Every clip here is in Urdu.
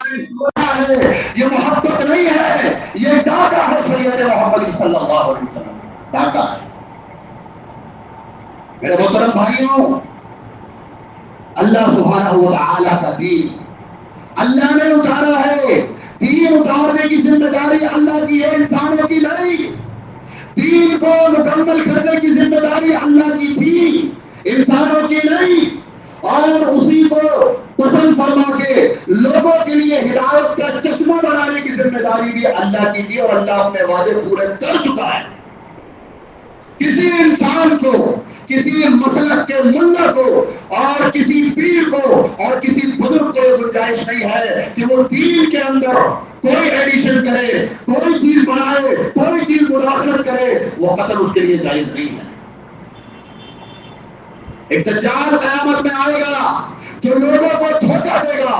ہے، یہ محبت نہیں ہے، یہ ڈاکہ ہے سید محمد صلی اللہ علیہ وسلم، ڈاکہ ہے۔ میرے محترم بھائیوں، اللہ سبحانہ و تعالی کا دین اللہ نے اتارا ہے۔ دین اتارنے کی ذمہ داری اللہ کی ہے، انسانوں کی نہیں۔ دین کو مکمل کرنے کی ذمہ داری اللہ کی تھی، انسانوں کی نہیں۔ اور اسی کو پسند فرما کے لوگوں کے لیے ہدایت کا چشمہ بنانے کی ذمہ داری بھی اللہ کی تھی، اور اللہ اپنے وعدے پورے کر چکا ہے۔ کسی انسان کو، کسی مسلک کے ملا کو اور کسی پیر کو اور کسی بزرگ کو یہ گنجائش نہیں ہے کہ وہ دین کے اندر کوئی ایڈیشن کرے، کوئی چیز بنائے، کوئی چیز مداخلت کرے، وہ قتل اس کے لیے جائز نہیں ہے۔ ایک دجال قیامت میں آئے گا جو لوگوں کو دھوکہ دے گا،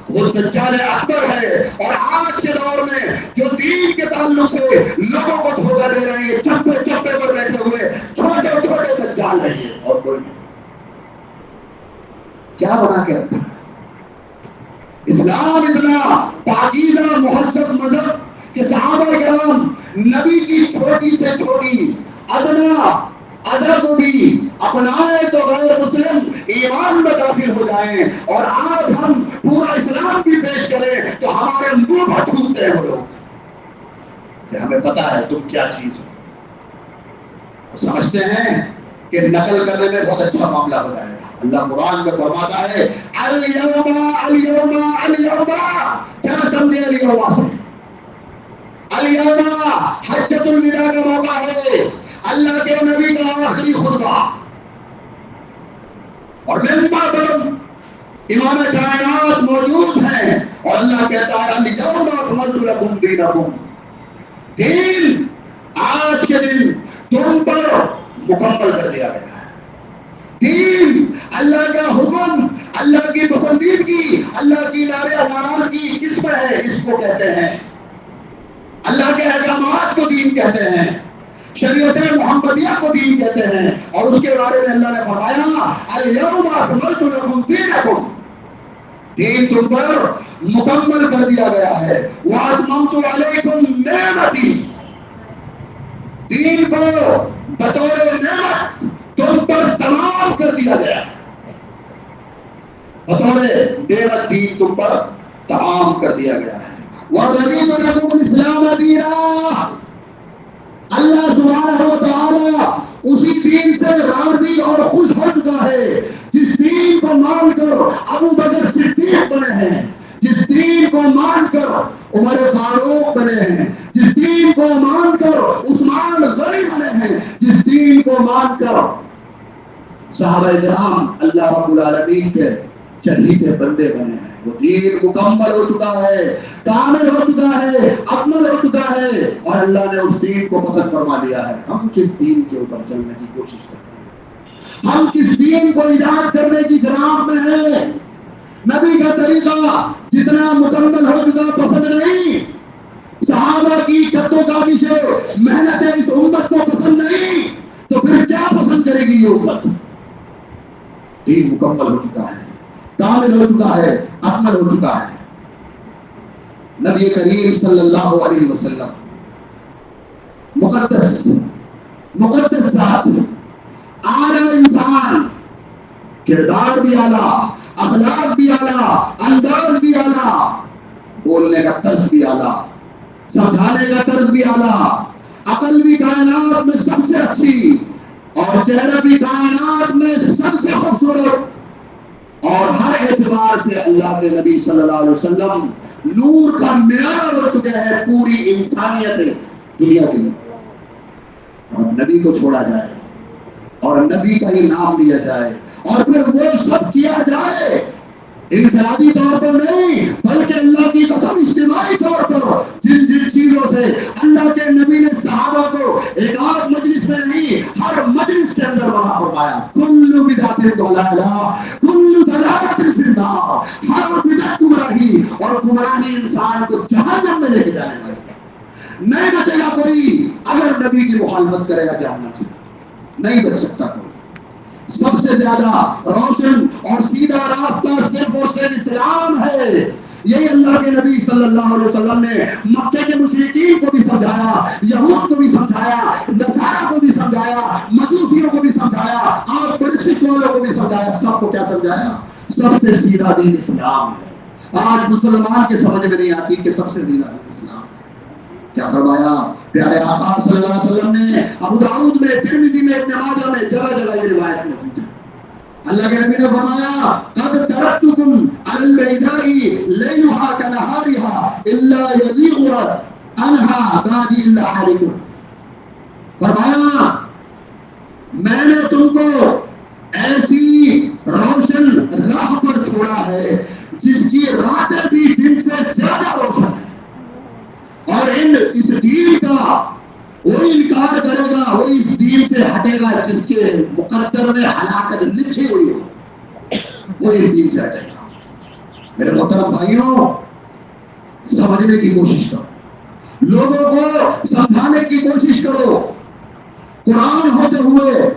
وہ دجال اکبر ہے۔ اور آج کے دور میں جو دین کے تعلق سے لوگوں کو دھوکہ دے رہے ہیں، چپے چپے پر بیٹھے ہوئے چھوٹے چھوٹے دجال ہیں یہ، اور کوئی نہیں۔ کیا بنا کے رکھا؟ اسلام اتنا پاکیزہ مہذب مذہب کہ صحابہ کرام نبی کی چھوٹی سے چھوٹی ادنا ادا کو بھی اپنائے تو غیر مسلم ایمان میں داخل ہو جائیں، اور آج ہم پورا اسلام بھی پیش کریں تو ہمارے منہ پر تھوکتے ہیں وہ لوگ کہ ہمیں پتا ہے تم کیا چیز ہو۔ سمجھتے ہیں کہ نقل کرنے میں بہت اچھا معاملہ ہو جائے گا۔ اللہ قرآن میں فرماتا ہے الیوم الیوم الیوم، کیا سمجھے الیوم سے؟ الیوم حجۃ الوداع کا موقع ہے، اللہ کے نبی کا آخری خطبہ، اور ممبر پر امام کائنات موجود ہیں، اور اللہ کہتا ہے الیوم اکملت لکم دینکم، دین آج کے دن تم پر مکمل کر دیا گیا ہے۔ دین اللہ کا حکم، اللہ کی پسندیدگی، اللہ کی ناراضگی کس میں ہے؟ اس کو کہتے ہیں اللہ کے احکامات کو دین کہتے ہیں، شریعت محمدیہ کو دین کہتے ہیں۔ اور اس کے بارے میں اللہ نے فرمایا الیوم اکملت لکم دینکم، دین تم پر مکمل کر دیا گیا ہے۔ واتممت علیکم نعمتی، دین کو بطور نعمت تم پر تمام کر دیا گیا ہے، بطور نعمت دین تم پر تمام کر دیا گیا ہے۔ وَرَضِيتُ لَكُمُ الْإِسْلَامَ دِينًا، اللہ سبحانہ و تعالی اسی دین سے راضی اور خوش ہو چکا ہے جس دین کو مان کر ابو بکر صدیق بنے ہیں، جس دین کو مان کر عمر فاروق بنے ہیں، جس دین کو مان کر عثمان غنی بنے ہیں، جس دین کو مان کر صحابہ کرام اللہ رب العالمین کے چہیتے بندے بنے ہیں۔ وہ دین مکمل ہو چکا ہے، کامل ہو چکا ہے، اکمل ہو چکا ہے، اور اللہ نے اس دین کو پسند فرما لیا ہے۔ ہم کس دین کے اوپر چلنے کی کوشش کرتے ہیں؟ ہم کس دین کو ایجاد کرنے کی فراق میں ہیں؟ نبی کا طریقہ جتنا مکمل ہو چکا پسند نہیں، صحابہ کی قد و کاوش محنت اس امت کو پسند نہیں، تو پھر کیا پسند کرے گی یہ امت؟ دین مکمل ہو چکا ہے، کامل ہو چکا ہے، اکمل ہو چکا ہے۔ نبی کریم صلی اللہ علیہ وسلم مقدس ذات، اعلیٰ انسان، کردار بھی اعلیٰ، اخلاق بھی اعلیٰ، انداز بھی اعلیٰ، بولنے کا طرز بھی اعلیٰ، سمجھانے کا طرز بھی اعلیٰ، عقل بھی کائنات میں سب سے اچھی، اور چہرہ بھی کائنات میں سب سے خوبصورت، اور ہر اعتبار سے اللہ کے نبی صلی اللہ علیہ وسلم نور کا معیار ہو چکے ہیں پوری انسانیت دنیا کے لیے۔ اور نبی کو چھوڑا جائے اور نبی کا ہی نام لیا جائے اور پھر وہ سب کیا جائے، انفرادی طور پر نہیں بلکہ اللہ کی قسم اجتماعی طور پر جن جن چیزوں سے اللہ کے نبی نے صحابہ کو ایک آدھ مجلس میں نہیں ہر مجلس کے اندر بنا فرمایا، کل بدعت ضلالہ کل ضلالۃ فی النار، ہر بدعت گمراہی، اور گمراہی انسان کو جہنم میں لے کے جانے والی ہے۔ نہیں بچے گا کوئی اگر نبی کی مخالفت کرے گا جہنم سے، نہیں بچ سکتا کوئی۔ سب سے زیادہ روشن اور سیدھا راستہ صرف اور صرف اسلام ہے۔ یہی اللہ کے نبی صلی اللہ علیہ وسلم نے مکے کے مشرکین کو بھی سمجھایا، یہود کو بھی سمجھایا، نصارا کو بھی سمجھایا، مجوسیوں کو بھی سمجھایا، اور برسش والوں کو بھی سمجھایا۔ سب کو کیا سمجھایا؟ سب سے سیدھا دین اسلام ہے۔ آج مسلمان کے سمجھ میں نہیں آتی کہ سب سے سیدھا دین اسلام ہے۔ کیا فرمایا پیارے آقا صلی اللہ علیہ وسلم نے؟ ابو داؤد میں، ترمذی میں، ابن ماجہ میں جگہ جگہ یہ روایت موجود ہے۔ اللہ کے نبی نے فرمایا قد ترکتکم علی البیداء لیلھا کنہارھا الا یزیغ عنھا بعدی الا حالکم۔ فرمایا میں نے تم کو ایسی روشن راہ پر چھوڑا ہے جس کی راتیں بھی دن سے زیادہ روشن ہے، اور اس دین کا وہی انکار کرے گا، وہی اس دین سے ہٹے گا جس کے مقدر میں ہلاکت لکھی ہوئی ہو، وہی اس دین سے ہٹے گا۔ میرے محترم بھائیوں، سمجھنے کی کوشش کرو، لوگوں کو سمجھانے کی کوشش کرو۔ قرآن ہوتے ہوئے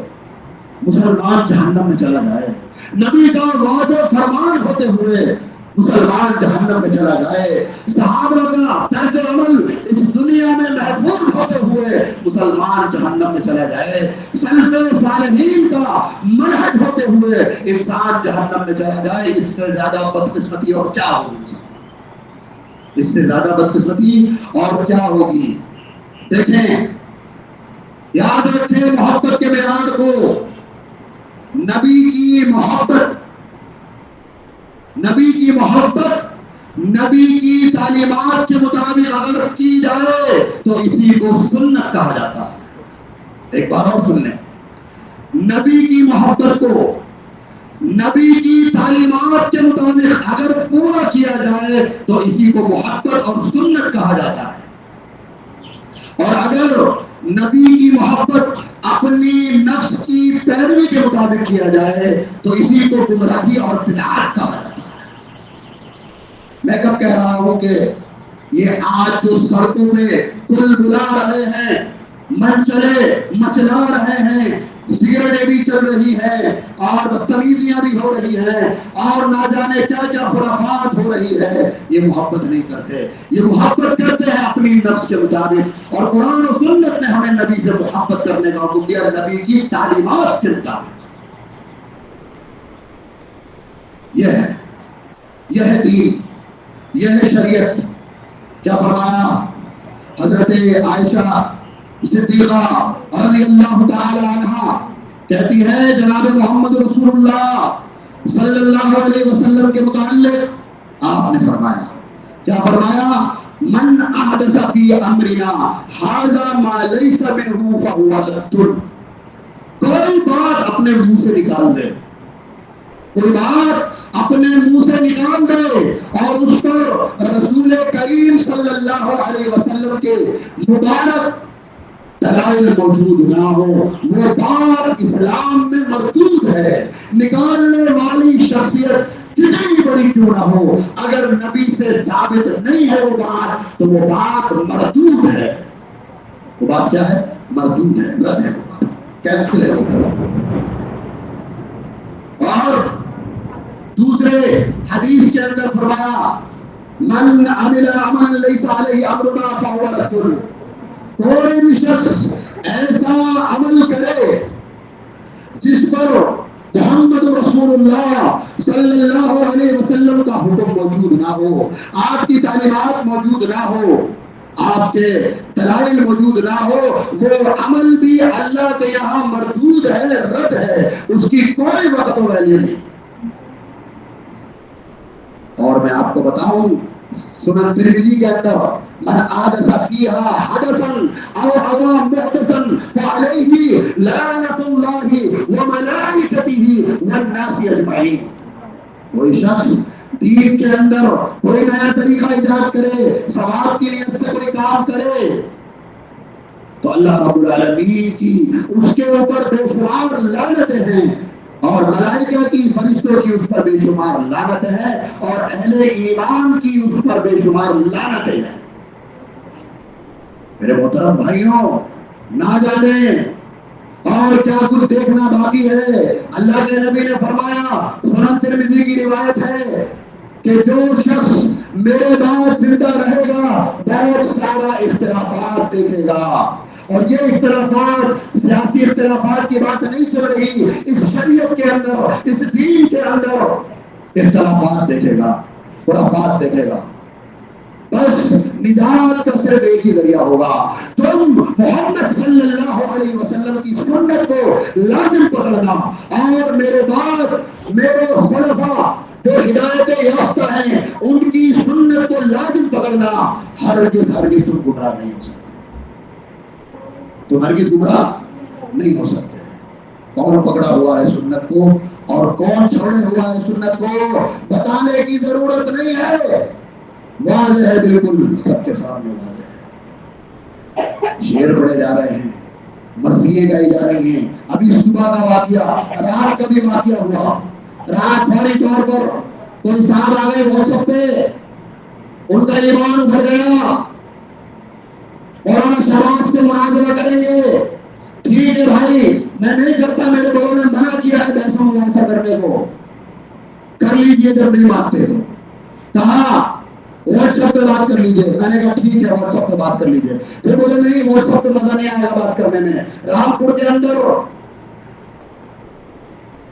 مسلمان جہنم میں چلا جائے، نبی کا وعد و فرمان ہوتے ہوئے مسلمان جہنم میں چلا جائے، صحابہ کا طرز عمل اس دنیا میں محفوظ ہوتے ہوئے مسلمان جہنم میں چلا جائے، سلف صالحین کا منہج ہوتے ہوئے انسان جہنم میں چلا جائے، اس سے زیادہ بدقسمتی اور کیا ہوگی؟ اس سے زیادہ بدقسمتی اور کیا ہوگی؟ دیکھیں، یاد رکھیں محبت کے معیار کو۔ نبی کی محبت، نبی کی محبت نبی کی تعلیمات کے مطابق اگر کی جائے تو اسی کو سنت کہا جاتا ہے۔ ایک بار اور سن لیں، نبی کی محبت کو نبی کی تعلیمات کے مطابق اگر پورا کیا جائے تو اسی کو محبت اور سنت کہا جاتا ہے، اور اگر نبی کی محبت اپنی نفس کی پیروی کے مطابق کیا جائے تو اسی کو گمراہی اور بدعت کہا جاتا ہے۔ میں کب کہہ رہا ہوں کہ یہ آج جو سڑکوں پہ کل بلا رہے ہیں، منچلے مچلا رہے ہیں، سگریٹیں بھی چل رہی ہیں اور بدتمیزیاں بھی ہو رہی ہیں اور نہ جانے کیا کیا خرافات ہو رہی ہے، یہ محبت نہیں کرتے، یہ محبت کرتے ہیں اپنی نفس کے مطابق، اور قرآن و سنت نے ہمیں نبی سے محبت کرنے کا حکم دیا، نبی کی تعلیمات کے مطابق۔ یہ ہے دین، یہ ہے شریعت۔ کیا فرمایا حضرت عائشہ صدیقہ رضی اللہ تعالی عنہا کہتی ہے جناب محمد رسول اللہ صلی اللہ علیہ وسلم کے متعلق آپ نے فرمایا، کیا فرمایا؟ من احدث فی امرنا ھذا ما لیس منہ فہو رد۔ کوئی بات اپنے منہ سے نکال دے، کوئی بات اپنے منہ سے نکال دے اور اس پر رسول کریم صلی اللہ علیہ وسلم کے مبارک دلائل موجود نہ ہو، وہ بات اسلام میں مردود ہے۔ نکالنے والی شخصیت کتنی بڑی کیوں نہ ہو، اگر نبی سے ثابت نہیں ہے وہ بات تو وہ بات مردود ہے۔ وہ بات کیا ہے؟ مردود ہے، رد ہے، وہ بات کینسل ہے۔ اور دوسرے حدیث کے اندر فرمایا من عمل عملا لیس علیہ امرنا فہو رد۔ کوئی بھی شخص ایسا عمل کرے جس پر محمد رسول اللہ صلی اللہ علیہ وسلم کا حکم موجود نہ ہو، آپ کی تعلیمات موجود نہ ہو، آپ کے دلائل موجود نہ ہو، وہ عمل بھی اللہ کے یہاں مردود ہے، رد ہے، اس کی کوئی وقت و ویلیو نہیں۔ اور میں آپ کو بتاؤں سنن ترمذی کے اندر من احدث فیہا حدثا او اوى محدثا فعلیہ لعنۃ اللہ وملائکتہ والناس اجمعین۔ کوئی شخص دین کے اندر کوئی نیا طریقہ ایجاد کرے، ثواب کی نیت سے کوئی کام کرے تو اللہ رب العالمین کی اس کے اوپر بے شمار لعنتیں ہیں، اور ملائکہ کی، فرشتوں کی اس پر بے شمار لعنت ہے، اور اہل ایمان کی اس پر بے شمار لعنتیں ہیں۔ میرے محترم بھائیوں، نہ جانے اور کیا کچھ دیکھنا باقی ہے۔ اللہ کے نبی نے فرمایا، سنن ترمذی کی روایت ہے کہ جو شخص میرے بعد زندہ رہے گا بہت سارا اختلافات دیکھے گا، اور یہ اختلافات سیاسی اختلافات کی بات نہیں چل رہی، اس شریعت کے اندر، اس دین کے اندر اختلافات دیکھے گا، خرافات دیکھے گا۔ بس نجات کا صرف ایک ہی ذریعہ ہوگا، تم محمد صلی اللہ علیہ وسلم کی سنت کو لازم پکڑنا، اور میرے بعد میرے خلفاء جو ہدایت یافتہ ہیں ان کی سنت کو لازم پکڑنا۔ ہرگز ہرگز تم گمراہ نہیں ہو سکتے، تم ہرگز گمراہ نہیں ہو سکتے۔ کون پکڑا ہوا ہے سنت کو اور کون چھوڑے ہوا ہے سنت کو بتانے کی ضرورت نہیں ہے، واضح ہے، بالکل سب کے سامنے واضح ہے۔ شعر پڑھے جا رہے ہیں، مرثیے گائی جا رہی ہیں۔ ابھی صبح کا واقعہ، رات کا بھی واقعہ ہوا۔ رات فوری طور پر کوئی صاحب آ گئے واٹس ایپ پہ، ان کا ایمان ابھر گیا، مولانا شہباز سے مناظرہ کریں گے۔ ٹھیک ہے بھائی، میں نہیں کرتا، میرے بڑوں نے منع کیا ہے بحث و مباحثہ کرنے کو، کر لیجئے جب نہیں مانتے تو۔ کہا واٹس ایپ پہ بات کر لیجئے، میں نے کہا ٹھیک ہے واٹس ایپ پہ بات کر لیجئے۔ پھر بولے نہیں واٹس ایپ پہ مزہ نہیں آئے گا بات کرنے میں، رامپور کے اندر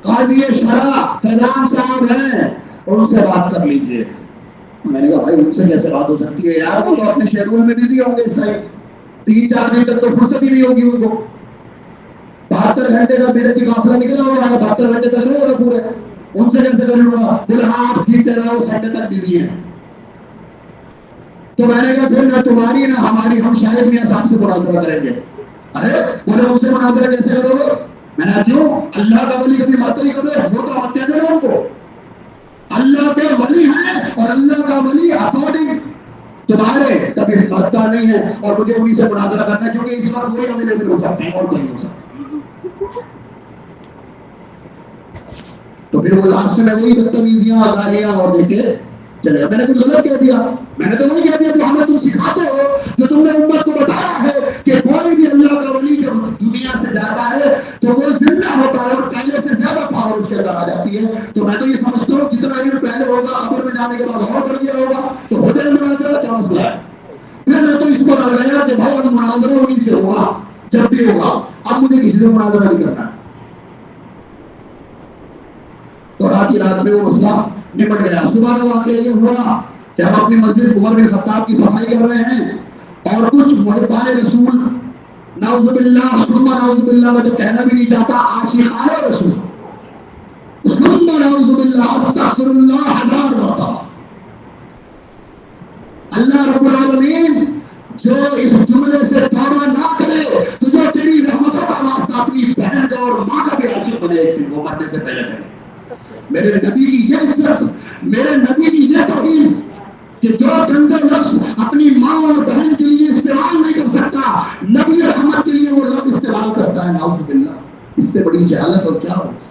قاضی شرع فیضان صاحب ہیں، ان سے بات کر لیجئے۔ میں نے کہا بھائی ان سے کیسے بات ہو سکتی ہے یار، وہ تو اپنے شیڈول میں بزی ہوں گے اس ٹائم، 3-4 دن تک تو فرصت ہی نہیں ہوگی ان کو، 72 گھنٹے کا میرے کی قافلہ نکلا ہوا ہے، 72 گھنٹے تک نہیں ہوگا پورے، ان سے کیسے کر لوں گا؟ دل ہاتھ ٹھیک کر رہا وہ سنڈے تک بزی ہیں۔ تو میں نے کہا پھر نہ تمہاری نہ ہماری، ہم شاید میاں صاحب سے مناظرہ کریں گے۔ ارے بولے ان سے مناظرہ کیسے کرو گے؟ میں نے کہا کیوں؟ اللہ کا ولی کبھی بات نہیں کرے، وہ تو آتے ہیں ان کو، اللہ کے ولی ہیں، اور اللہ کا ولی اکارڈنگ تمہارے کبھی مرتا نہیں ہے، اور مجھے انہیں سے مناظرہ کرنا ہے کیونکہ اس وقت وہی اویلیبل ہو سکتے ہیں اور کوئی ہو سکتا۔ تو پھر وہ لاسٹ میں وہی بدتمیزیاں گالیاں اور دیکھے چلے۔ میں نے کچھ غلط کہہ دیا؟ میں نے تو وہی کہہ دیا جو ہمیں تم سکھاتے ہو، جو تم نے امت کو بتایا ہے کہ کوئی بھی اللہ کا ولی جب دنیا سے جاتا ہے تو وہ زندہ ہوتا ہے اور پہلے سے زیادہ پاور اس کے اندر آ جاتی ہے۔ تو میں تو یہ سمجھتا ہوں جتنا علم پہلے ہوگا قبر میں جانے کے بعد اور بڑھ گیا ہوگا، تو ہو جائے مناظرہ، کیا مسئلہ ہے؟ پھر میں تو اس کو لگایا کہ بھائی اب مناظرہ انہیں سے ہوگا جب بھی ہوگا، اب مجھے کسی سے مناظرہ نہیں کرنا۔ تو رات کی رات میں وہ مسئلہ نمٹ گیا۔ صبح کا واقعہ یہ ہوا کہ ہم اپنی مسجد عمر بن خطاب کی صفائی کر رہے ہیں، اور کچھ محبان رسول، نعوذ باللہ ثم نعوذ باللہ، میں تو کہنا بھی نہیں چاہتا، عاشقان رسول، ثم نعوذ باللہ استغفر اللہ 1000 مرتبہ۔ اللہ رب العالمین جو اس جملے سے توبہ نہ کرے تو جو تیری رحمتوں کا واسطہ اپنی بہن کا اور ماں کا بھی عاشق بنے ایک دن، وہ مرنے سے پہلے پہلے۔ میرے نبی کی یہ عزت، میرے نبی کی یہ توہین کہ جو گندے لفظ اپنی ماں اور بہن کے لیے استعمال نہیں کر سکتا، نبی رحمت کے لیے وہ لفظ استعمال کرتا ہے، نعوذ باللہ۔ اس سے بڑی جہالت اور کیا ہوگی؟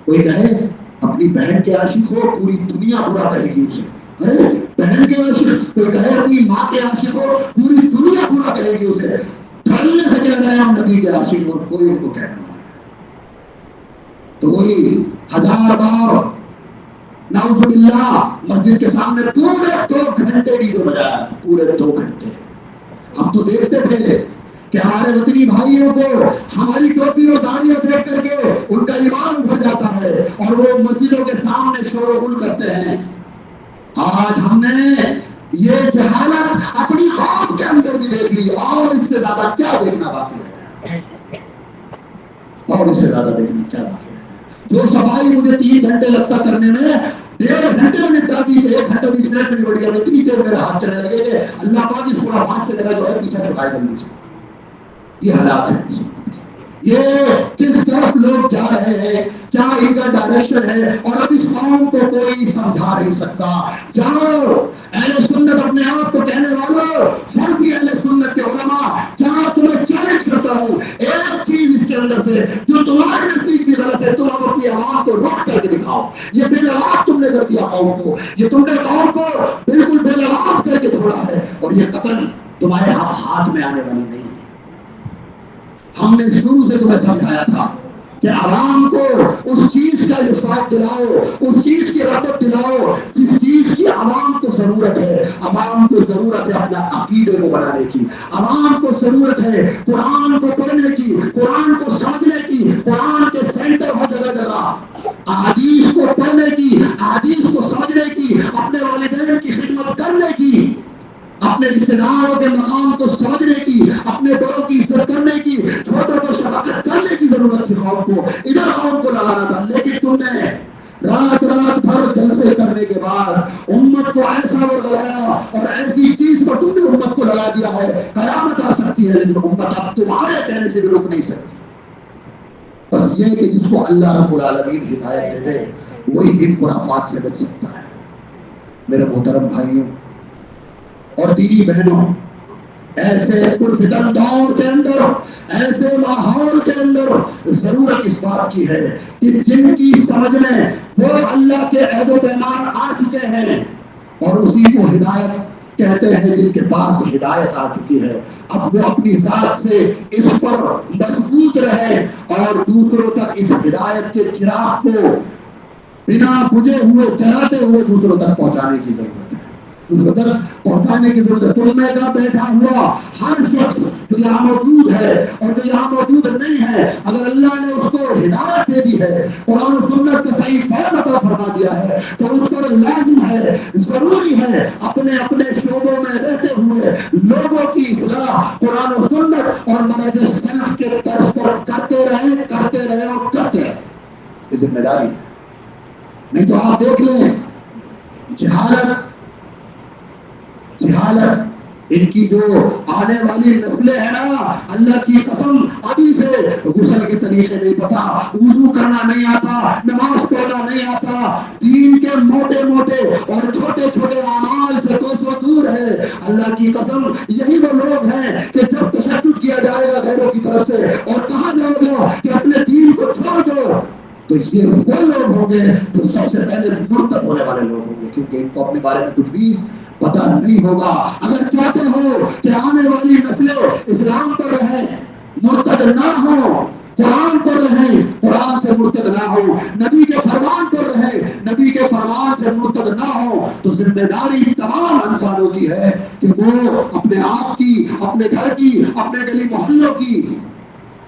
کوئی کہے اپنی بہن کے عاشق ہو، پوری دنیا برا کہے گی اسے۔ ارے بہن کے عاشق، کوئی کہے اپنی ماں کے عاشق ہو، پوری دنیا برا کہے گی اسے۔ ڈھلنے سے کہہ رہے ہیں ہم نبی کے عاشق، اور کوئی ان کو کہنا نہیں۔ تو وہی 1000 بار نعوذ باللہ مسجد کے سامنے پورے 2 گھنٹے ڈیجے بجایا، پورے 2 گھنٹے۔ ہم تو دیکھتے تھے کہ ہمارے وطنی بھائیوں کو ہماری ٹوپی اور داڑیاں دیکھ کر کے ان کا ایمان ابھر جاتا ہے، اور وہ مسجدوں کے سامنے شور و غل کرتے ہیں۔ آج ہم نے یہ جہالت اپنی قوم کے اندر بھی دیکھ لی، اور اس سے زیادہ کیا دیکھنا باقی ہے؟ اور اس سے زیادہ دیکھنا کیا باقی ہے؟ جو صفائی مجھے 3 گھنٹے لگتا کرنے میں، 1.5 گھنٹے میں نپٹا دی، 1 گھنٹے 20 منٹ میں نپٹ گیا۔ میں اتنی دیر میرے ہاتھ چلنے لگے کہ اللہ پاک اس خرافات سے میرا جو ہے پیچھے چھڑائے جلدی سے۔ یہ حالات ہے، یہ کس طرف لوگ جا رہے ہیں، کیا ان کا ڈائریکشن ہے، اور اب اس قوم کو کوئی سمجھا نہیں سکتا۔ جاؤ اہل سنت اپنے آپ کو کہنے والوں، فرضی اہل سنت کے علماء، جہاں تمہیں چیلنج کرتا ہوں، ایک چیز اس کے اندر سے جو تمہارے نزدیک بھی غلط ہے، تم اب اپنی عوام کو روک کر کے دکھاؤ۔ یہ بے لگام تم نے کر دیا قوم کو، یہ تم نے قوم کو بالکل بے لگام کر کے چھوڑا ہے، اور یہ قتل تمہارے ہاتھ میں آنے والی نہیں۔ ہم نے شروع سے تمہیں سمجھایا تھا کہ عوام کو اس چیز کا جو شوق دلاؤ، اس چیز کی رغبت دلاؤ جس چیز چیز کی عوام کو ضرورت ہے. عوام کو ضرورت ہے اپنا عقیدے کو بنانے کی. عوام کو ضرورت ہے قرآن کو پڑھنے کی, قرآن کو سمجھنے کی, قرآن کے سینٹر ہو جگہ جگہ, احادیث کو پڑھنے کی, احادیث کو سمجھنے کی, اپنے والدین کی خدمت کرنے کی, اپنے رشتے داروں کے مقام کو سمجھنے کی, اپنے بڑوں کی عزت کرنے کی, چھوٹوں کو شفقت کرنے کی ضرورت تھی. قوم کو ادھر قوم کو لگانا تھا, لیکن تم نے رات بھر جلسے کرنے کے بعد امت کو ایسا ورگلایا اور ایسی چیز کو تم نے امت کو لگا دیا ہے, قیامت آ سکتی ہے لیکن امت اب تمہارے کہنے سے بھی رک نہیں سکتی. بس یہ کہ جس کو اللہ رب العالمین ہدایت دے دے وہی ان خرافات سے بچ سکتا ہے. میرے محترم بھائیوں اور دینی بہنوں, ایسے پرفتن دور کے اندر, ایسے ماحول کے اندر ضرورت اس بات کی ہے کہ جن کی سمجھ میں وہ اللہ کے عہد و پیمان آ چکے ہیں اور اسی کو ہدایت کہتے ہیں, جن کے پاس ہدایت آ چکی ہے, اب وہ اپنی ذات سے اس پر مضبوط رہے اور دوسروں تک اس ہدایت کے چراغ کو بنا بجھے ہوئے جلاتے ہوئے دوسروں تک پہنچانے کی ضرورت ہے. دوسروں تک پہنچانے کی ضرورت ہے. تم میں کا بیٹھا ہوا ہر شخص جو یہاں موجود ہے اور جو یہاں موجود نہیں ہے, اگر اللہ نے اس کو ہدایت دے دی ہے, قرآن و سنت کا صحیح فہم عطا فرما دیا ہے, تو اس پر لازم ہے, ضروری ہے اپنے اپنے شعبوں میں رہتے ہوئے لوگوں کی اصلاح قرآن و سنت اور منہج سلف کے طرز پر کرتے رہے اور کرتے رہے. یہ ذمہ داری ہے. نہیں تو آپ دیکھ لیں جہالت ان کی جو آنے والی نسلیں ہیں نا, اللہ کی قسم ابھی سے غسل کے طریقے نہیں پتا, وضو کرنا نہیں آتا, نماز پڑھنا نہیں آتا, دین کے موٹے موٹے اور چھوٹے چھوٹے اعمال سے کوسوں دور ہے. اللہ کی قسم یہی وہ لوگ ہیں کہ جب تشدد کیا جائے گا غیروں کی طرف سے اور کہا جائے گا کہ اپنے دین کو چھوڑ دو, تو یہ وہ لوگ ہوں گے جو سب سے پہلے مرتد ہونے والے لوگ ہوں گے, کیونکہ ان کو اپنے بارے میں کچھ بھی پتہ نہیں ہوگا. اگر چاہتے ہو کہ آنے والی نسلیں اسلام پر رہیں, مرتد نہ ہو, قرآن پر رہیں, قرآن سے مرتد نہ ہو, نبی کے فرمان پر رہیں, نبی کے فرمان سے مرتد نہ ہو, تو ذمہ داری تمام انسانوں کی ہے کہ وہ اپنے آپ کی, اپنے گھر کی, اپنے گلی محلوں کی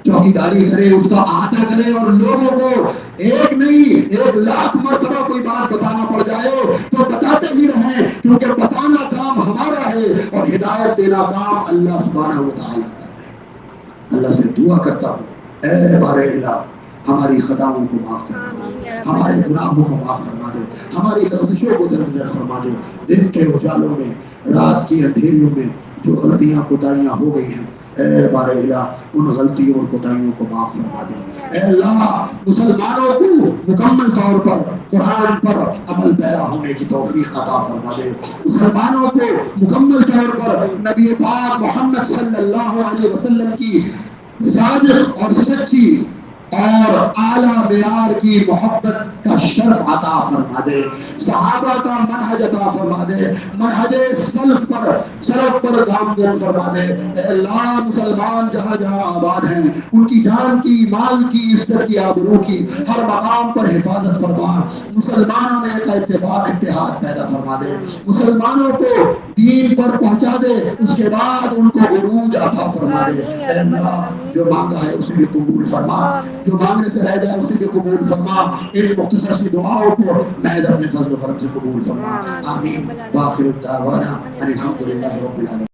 چوکیداری کرے, اس کا احاطہ کرے اور لوگوں کو ایک نہیں 1,00,000 مرتبہ کوئی بات بتانا پڑ جائے تو بتاتے ہی رہیں, کیونکہ بتانا کام ہمارا ہے اور ہدایت دینا کام اللہ سبحانہ و تعالیٰ کا ہے. اللہ سے دعا کرتا ہوں, اے بار الہ ہماری خطاؤں کو معاف فرما دے, ہمارے گناہوں کو معاف فرما دے, ہماری لغزشوں کو درگزر فرما دے. دن کے اجالوں میں, رات کی اندھیریوں میں جو غلطیاں کوتاہیاں ہو گئی ہیں, اے بار الہ ان غلطیوں اور کوتاہیوں کو معاف فرما دے. اے اللہ مسلمانوں کو مکمل طور پر قرآن پر عمل پیرا ہونے کی توفیق عطا فرما دے. مسلمانوں کو مکمل طور پر نبی پاک محمد صلی اللہ علیہ وسلم کی صادق اور سچی اور اعلیٰ معیار کی محبت کا شرف عطا فرما دے. صحابہ کا منہج عطا فرما دے, منہج سلف پر گامزن فرما دے. اے اللہ مسلمان جہاں جہاں آباد ہیں ان کی جان کی, مال کی, عزت کی, آبرو کی ہر مقام پر حفاظت فرما. مسلمانوں میں ایک اتحاد پیدا فرما دے, مسلمانوں کو دین پر پہنچا دے, اس کے بعد ان کو عروج عطا فرما دے. اے اللہ جو مانگا ہے اسے بھی قبول فرما, جو مانگنے سے رہ جائے اسے بھی قبول فرما. ان مختصر سی دعاؤں کو محض اپنے فضل و کرم سے قبول فرما. آمین. وآخر دعوانا ان الحمد للہ رب العالمین.